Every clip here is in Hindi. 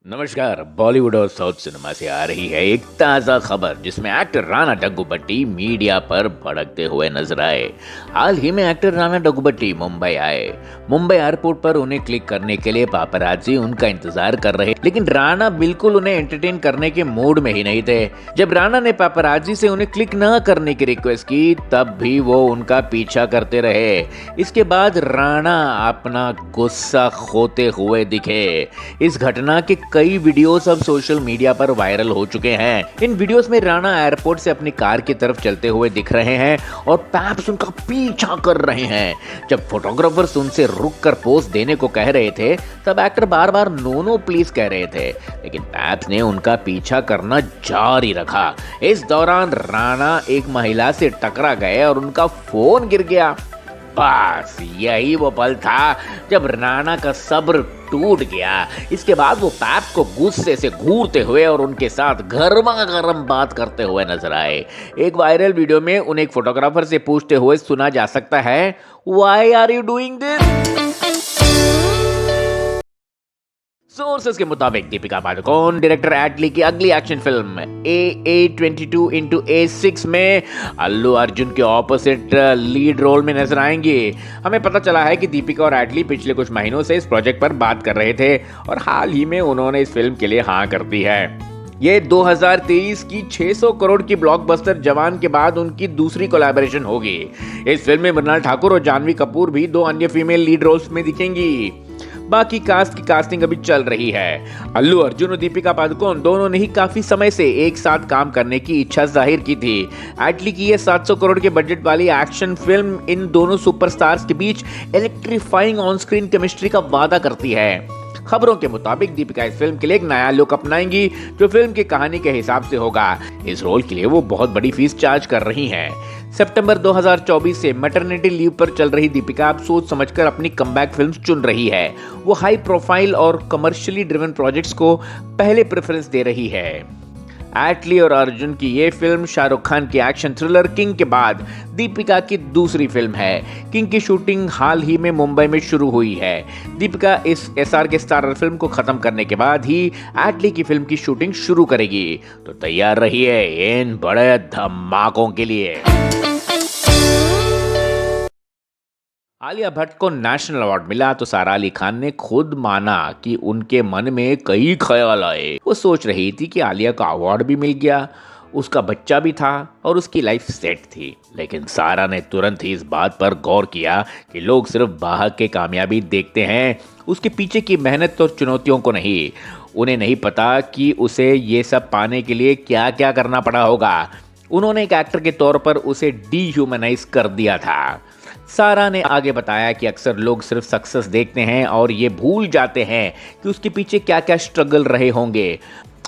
नमस्कार। बॉलीवुड और साउथ सिनेमा से आ रही है एक ताज़ा खबर जिसमें एक्टर राणा डग्गुबाती मीडिया पर भड़कते हुए नजर आए। हाल ही में एक्टर राणा डग्गुबाती मुंबई आए। मुंबई एयरपोर्ट पर उन्हें क्लिक करने के लिए पापराजी उनका इंतजार कर रहे, लेकिन राणा बिल्कुल उन्हें एंटरटेन करने के मूड में ही नहीं थे। जब राणा ने पापराजी से उन्हें क्लिक न करने की रिक्वेस्ट की तब भी वो उनका पीछा करते रहे। इसके बाद राणा अपना गुस्सा खोते हुए दिखे। इस घटना के कई वीडियोस अब सोशल मीडिया पर वायरल हो चुके हैं। इन वीडियोस में राणा एयरपोर्ट से अपनी कार की तरफ चलते हुए दिख रहे हैं और पैप्स उनका पीछा कर रहे हैं। जब फोटोग्राफर्स उनसे रुक कर पोज देने को कह रहे थे तब एक्टर बार बार नो नो प्लीज कह रहे थे, लेकिन पैप्स ने उनका पीछा करना जारी रखा। इस दौरान राणा एक महिला से टकरा गए और उनका फोन गिर गया। बस यही वो पल था जब राणा का सब्र टूट गया। इसके बाद वो पैप्स को गुस्से से घूरते हुए और उनके साथ गर्मा गर्म बात करते हुए नजर आए। एक वायरल वीडियो में उन्हें एक फोटोग्राफर से पूछते हुए सुना जा सकता है, why are you doing this? Sources के मुताबिक दीपिका पादुकोण डायरेक्टर एटली की अगली एक्शन फिल्म AA22x में अल्लू अर्जुन के ऑपोजिट लीड रोल में नजर आएंगी। हमें पता चला है कि दीपिका और एटली पिछले कुछ महीनों से इस प्रोजेक्ट पर बात कर रहे थे और हाल ही में उन्होंने इस फिल्म के लिए हाँ कर दी है। ये 2023 की 600 करोड़ की ब्लॉकबस्टर जवान के बाद उनकी दूसरी कोलैबोरेशन होगी। इस फिल्म में मृणाल ठाकुर और जानवी कपूर भी दो अन्य फीमेल लीड रोल्स में दिखेंगी। बाकी कास्ट की कास्टिंग अभी चल रही है। अल्लू अर्जुन और दीपिका पादुकोण दोनों ने ही काफी समय से एक साथ काम करने की इच्छा जाहिर की थी। एटली की ये 700 करोड़ के बजट वाली एक्शन फिल्म इन दोनों सुपरस्टार्स के बीच इलेक्ट्रीफाइंग ऑन स्क्रीन केमिस्ट्री का वादा करती है। खबरों के मुताबिक दीपिका इस फिल्म के लिए एक नया लुक अपनाएंगी जो फिल्म की कहानी के हिसाब से होगा। इस रोल के लिए वो बहुत बड़ी फीस चार्ज कर रही हैं। सितंबर 2024 से मैटरनिटी लीव पर चल रही दीपिका अब सोच समझकर अपनी कमबैक फिल्म्स चुन रही है। वो हाई प्रोफाइल और कमर्शियली ड्रिवन प्रोजेक्ट्स को पहले प्रेफरेंस दे रही है। एटली और अर्जुन की ये फिल्म शाहरुख खान की एक्शन थ्रिलर किंग के बाद दीपिका की दूसरी फिल्म है। किंग की शूटिंग हाल ही में मुंबई में शुरू हुई है। दीपिका इस SRK स्टारर फिल्म को खत्म करने के बाद ही एटली की फिल्म की शूटिंग शुरू करेगी। तो तैयार रहिए इन बड़े धमाकों के लिए। आलिया भट्ट को नेशनल अवार्ड मिला तो सारा अली खान ने खुद माना कि उनके मन में कई ख्याल आए। वो सोच रही थी कि आलिया को अवार्ड भी मिल गया, उसका बच्चा भी था और उसकी लाइफ सेट थी, लेकिन सारा ने तुरंत ही इस बात पर गौर किया कि लोग सिर्फ बाहर के कामयाबी देखते हैं, उसके पीछे की मेहनत और चुनौतियों को नहीं। उन्हें नहीं पता कि उसे ये सब पाने के लिए क्या क्या करना पड़ा होगा। उन्होंने एक एक्टर के तौर पर उसे डीह्यूमनाइज कर दिया था। सारा ने आगे बताया कि अक्सर लोग सिर्फ सक्सेस देखते हैं और ये भूल जाते हैं कि उसके पीछे क्या क्या स्ट्रगल रहे होंगे।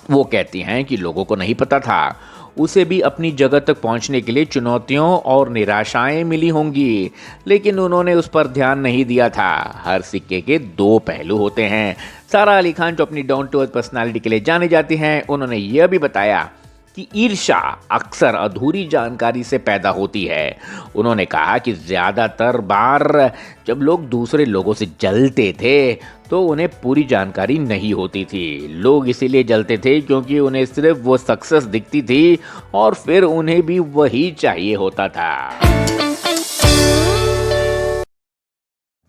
वो कहती हैं कि लोगों को नहीं पता था उसे भी अपनी जगह तक पहुंचने के लिए चुनौतियों और निराशाएं मिली होंगी, लेकिन उन्होंने उस पर ध्यान नहीं दिया था। हर सिक्के के दो पहलू होते हैं। सारा अली खान जो अपनी डाउन टू अर्थ पर्सनालिटी के लिए जानी जाती हैं, उन्होंने यह भी बताया कि ईर्ष्या अक्सर अधूरी जानकारी से पैदा होती है। उन्होंने कहा कि ज़्यादातर बार जब लोग दूसरे लोगों से जलते थे तो उन्हें पूरी जानकारी नहीं होती थी। लोग इसीलिए जलते थे क्योंकि उन्हें सिर्फ वो सक्सेस दिखती थी और फिर उन्हें भी वही चाहिए होता था।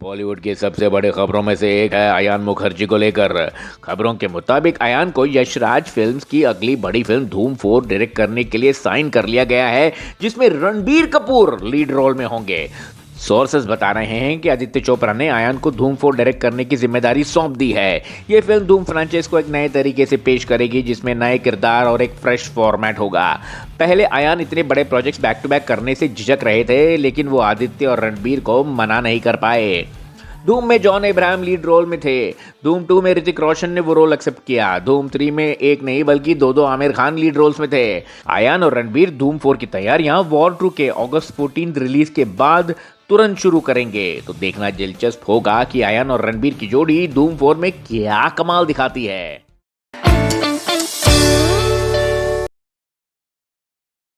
बॉलीवुड की सबसे बड़ी खबरों में से एक है अयान मुखर्जी को लेकर। खबरों के मुताबिक अयान को यशराज फिल्म्स की अगली बड़ी फिल्म धूम 4 डायरेक्ट करने के लिए साइन कर लिया गया है, जिसमें रणबीर कपूर लीड रोल में होंगे। सोर्सेस बता रहे हैं कि आदित्य चोपड़ा ने अयान को धूम 4 डायरेक्ट करने की जिम्मेदारी सौंप दी है। ये फिल्म धूम फ्रेंचाइज को एक नए तरीके से पेश करेगी, जिसमें नए किरदार और एक फ्रेश फॉर्मेट होगा। पहले अयान इतने बड़े प्रोजेक्ट्स बैक टू बैक करने से झिझक रहे थे, लेकिन वो आदित्य और रणबीर को मना नहीं कर पाए। धूम में जॉन अब्राहम लीड रोल में थे। धूम 2 में ऋतिक रोशन ने वो रोल एक्सेप्ट किया। धूम 3 में एक नहीं बल्कि दो आमिर खान लीड रोल्स में थे। अयान और रणबीर धूम 4 की तैयारियां वॉर 2 के अगस्त 14 रिलीज के बाद तुरंत शुरू करेंगे। तो देखना दिलचस्प होगा कि अयान और रणबीर की जोड़ी धूम 4 में क्या कमाल दिखाती है।